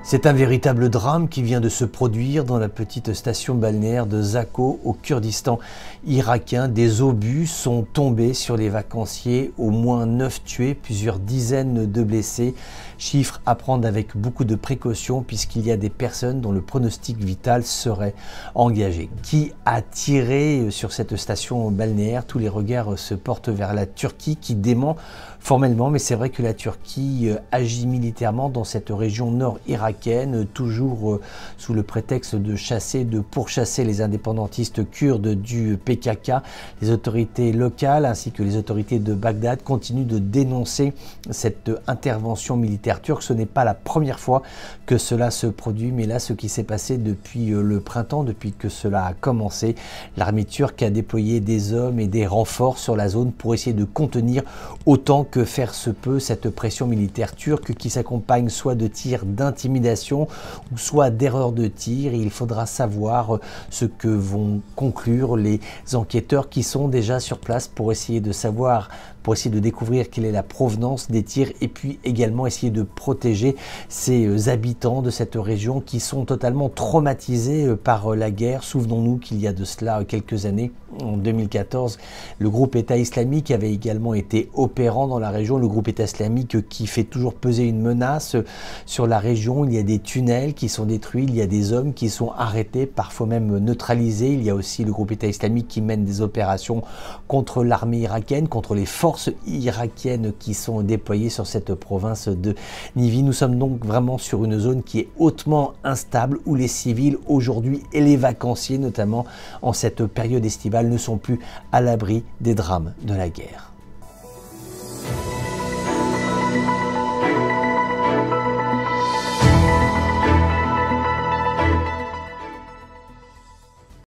C'est un véritable drame qui vient de se produire dans la petite station balnéaire de Zako au Kurdistan irakien. Des obus sont tombés sur les vacanciers, au moins 9 tués, plusieurs dizaines de blessés. Chiffre à prendre avec beaucoup de précautions puisqu'il y a des personnes dont le pronostic vital serait engagé. Qui a tiré sur cette station balnéaire? Tous les regards se portent vers la Turquie qui dément formellement, mais c'est vrai que la Turquie agit militairement dans cette région nord-irakienne, toujours sous le prétexte de pourchasser les indépendantistes kurdes du PKK. Les autorités locales ainsi que les autorités de Bagdad continuent de dénoncer cette intervention militaire turque. Ce n'est pas la première fois que cela se produit, mais là, ce qui s'est passé depuis le printemps, depuis que cela a commencé, l'armée turque a déployé des hommes et des renforts sur la zone pour essayer de contenir autant que faire se peut cette pression militaire turque qui s'accompagne soit de tirs d'intimidation ou soit d'erreurs de tir. Il faudra savoir ce que vont conclure les enquêteurs qui sont déjà sur place pour essayer de découvrir quelle est la provenance des tirs et puis également essayer de protéger ces habitants de cette région qui sont totalement traumatisés par la guerre. Souvenons-nous qu'il y a de cela quelques années, en 2014, le groupe État islamique avait également été opérant dans la région. Le groupe État islamique qui fait toujours peser une menace sur la région. Il y a des tunnels qui sont détruits, il y a des hommes qui sont arrêtés, parfois même neutralisés. Il y a aussi le groupe État islamique qui mène des opérations contre l'armée irakienne, contre les forces irakiennes qui sont déployées sur cette province de Nivi. Nous sommes donc vraiment sur une zone qui est hautement instable où les civils aujourd'hui et les vacanciers, notamment en cette période estivale, ne sont plus à l'abri des drames de la guerre.